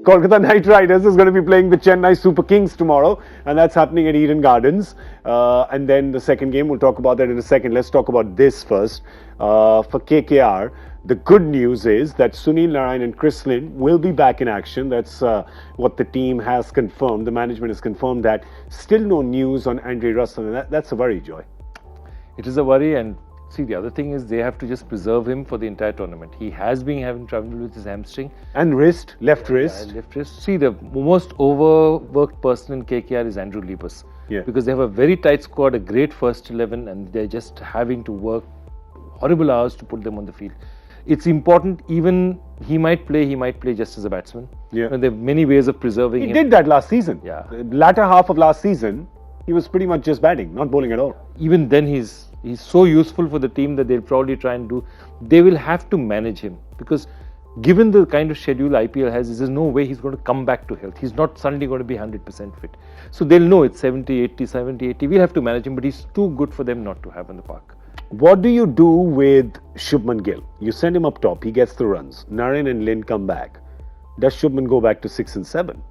Kolkata Knight Riders is going to be playing the Chennai Super Kings tomorrow, and that's happening at Eden Gardens. And then the second game, we'll talk about that in a second. Let's talk about this first. For KKR, the good news is that Sunil Narine and Chris Lynn will be back in action. That's what the team has confirmed. The management has confirmed that. Still no news on Andre Russell, and that's a worry, Joy. It is a worry, and see, the other thing is they have to just preserve him for the entire tournament. He has been having trouble with his hamstring. And wrist, left wrist. Left wrist. See, the most overworked person in KKR is Andrew Liebers. Yeah. Because they have a very tight squad, a great first 11, and they're just having to work horrible hours to put them on the field. It's important, even he might play just as a batsman. Yeah. And there are many ways of preserving him. He did that last season. Yeah. The latter half of last season, he was pretty much just batting, not bowling at all. Even then, he's so useful for the team that they'll probably try and do. They will have to manage him because given the kind of schedule IPL has, there's no way he's going to come back to health. He's not suddenly going to be 100% fit. So they'll know it's 70, 80, 70, 80. We'll have to manage him, but he's too good for them not to have in the park. What do you do with Shubman Gill? You send him up top, he gets the runs. Narine and Lynn come back. Does Shubman go back to 6 and 7?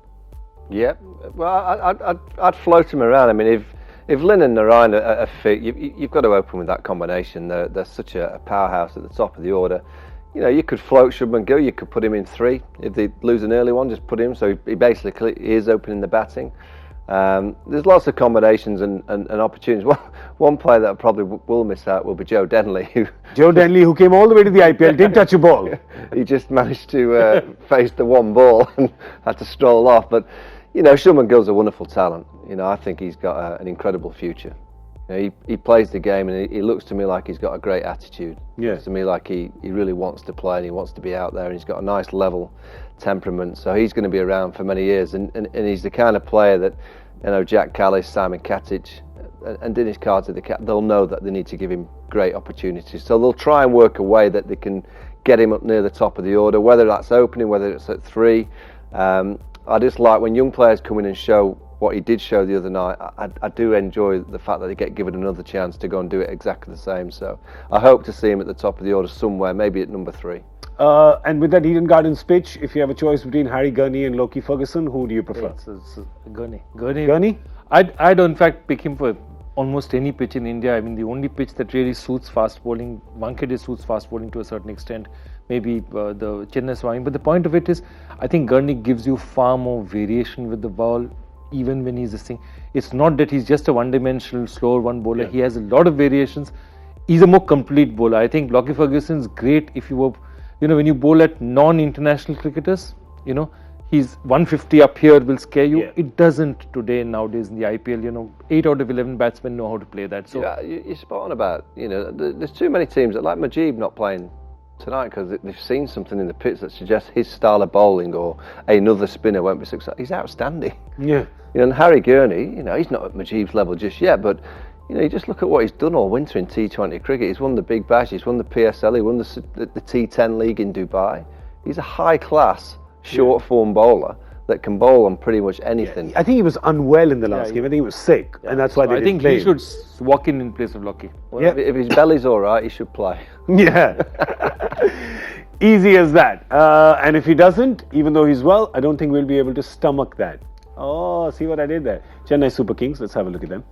Yeah, well, I'd float him around. I mean, if Lynn and Narine are fit, you've got to open with that combination. They're such a powerhouse at the top of the order. You know, you could float Shubman Gill, you could put him in 3. If they lose an early one, just put him. So he basically is opening the batting. There's lots of combinations and opportunities. One player that I probably will miss out will be Joe Denley. Joe Denley, who came all the way to the IPL, didn't touch a ball. He just managed to face the one ball and had to stroll off. But, you know, Shubman Gill's a wonderful talent. You know, I think he's got an incredible future. You know, he plays the game and he looks to me like he's got a great attitude. Yeah. Looks to me like he really wants to play and he wants to be out there and he's got a nice level temperament. So he's going to be around for many years and he's the kind of player that, you know, Jack Callis, Simon Katic and Dinesh Karthik, they'll know that they need to give him great opportunities. So they'll try and work a way that they can get him up near the top of the order, whether that's opening, whether it's at 3. I just like when young players come in and show what he did show the other night. I do enjoy the fact that they get given another chance to go and do it exactly the same. So I hope to see him at the top of the order somewhere, maybe at number 3. And with that Eden Gardens pitch, if you have a choice between Harry Gurney and Loki Ferguson, who do you prefer? It's Gurney. Gurney? I'd in fact pick him for almost any pitch in India. I mean, the only pitch that really suits fast bowling, Wankhede suits fast bowling to a certain extent, maybe the Chennai Swami. But the point of it is, I think Gurney gives you far more variation with the ball, even when he's this thing. It's not that he's just a one-dimensional, slower one bowler. Yeah. He has a lot of variations. He's a more complete bowler. I think Lockie Ferguson's great if you were, you know, when you bowl at non-international cricketers, you know, he's 150 up here will scare you. Yeah. It doesn't today, nowadays in the IPL. You know, 8 out of 11 batsmen know how to play that. So yeah, you're spot on about, you know, there's too many teams that like Mujeeb not playing tonight because they've seen something in the pitch that suggests his style of bowling or another spinner won't be successful. He's outstanding. Yeah. You know, and Harry Gurney, you know, he's not at Mujeeb's level just yet, but you know, you just look at what he's done all winter in T20 cricket. He's won the Big Bash, he's won the PSL, he won the T10 League in Dubai. He's a high-class, short-form bowler that can bowl on pretty much anything. Yeah, I think he was unwell in the last game. I think he was sick, and that's why they didn't play. I think he should walk in place of Lockie. Well, if his belly's all right, he should play. Yeah. Easy as that. And if he doesn't, even though he's well, I don't think we'll be able to stomach that. Oh, see what I did there? Chennai Super Kings, let's have a look at them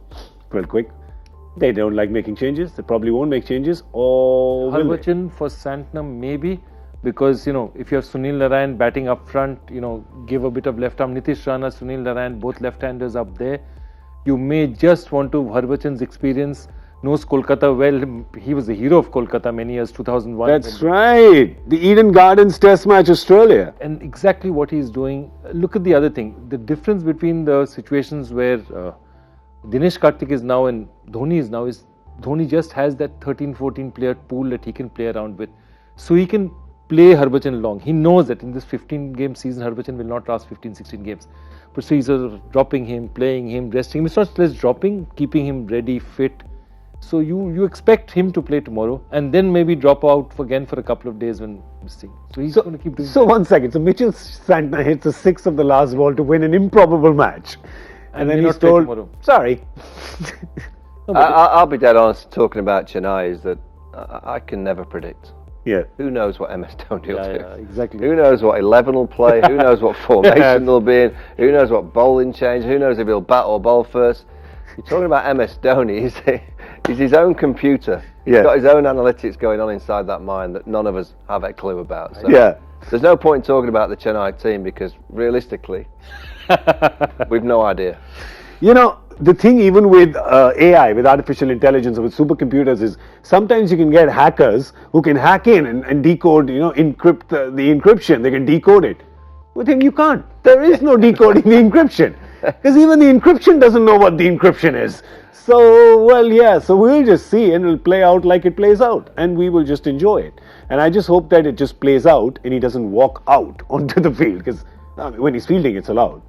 real quick. They don't like making changes. They probably won't make changes. Or Harbhajan for Santnam, maybe. Because, you know, if you have Sunil Narine batting up front, you know, give a bit of left arm. Nitish Rana, Sunil Narine, both left-handers up there. You may just want to, Harbhajan's experience, knows Kolkata well. He was the hero of Kolkata many years, 2001. That's right. The Eden Gardens Test match, Australia. And exactly what he's doing. Look at the other thing. The difference between the situations where Dinesh Karthik is now and Dhoni is now is Dhoni just has that 13-14 player pool that he can play around with. So he can play Harbhajan long. He knows that in this 15-game season, Harbhajan will not last 15-16 games. But so he's dropping him, playing him, resting him. It's not less dropping, keeping him ready, fit. So you expect him to play tomorrow and then maybe drop out again for a couple of days when this thing. So he's going to keep doing. So 1 second. So Mitchell Santner hits a 6 of the last ball to win an improbable match. And then he's told, sorry. I'll be dead honest talking about Chennai is that I can never predict. Yeah. Who knows what MS Dhoni will do? Yeah, exactly. Who knows what 11 will play? Who knows what formation they'll be in? Who knows what bowling change? Who knows if he'll bat or bowl first? You're talking about MS Dhoni. He's his own computer. He's got his own analytics going on inside that mind that none of us have a clue about. So there's no point in talking about the Chennai team because realistically, we've no idea. You know, the thing even with AI, with artificial intelligence, with supercomputers is sometimes you can get hackers who can hack in and decode, encrypt the encryption. They can decode it. With him, you can't. There is no decoding the encryption. Because even the encryption doesn't know what the encryption is. So, so we'll just see and it'll play out like it plays out. And we will just enjoy it. And I just hope that it just plays out and he doesn't walk out onto the field. Because when he's fielding, it's allowed.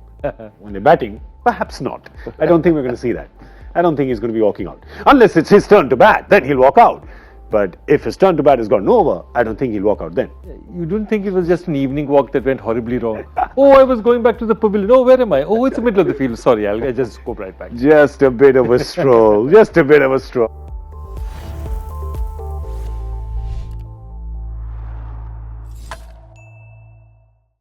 When they're batting, perhaps not. I don't think we're going to see that. I don't think he's going to be walking out. Unless it's his turn to bat, then he'll walk out. But if his turn to bat has gone over, I don't think he'll walk out then. You don't think it was just an evening walk that went horribly wrong? Oh, I was going back to the pavilion. Oh, where am I? Oh, it's the middle of the field. Sorry, I'll just go right back. Just a bit of a stroll. Just a bit of a stroll.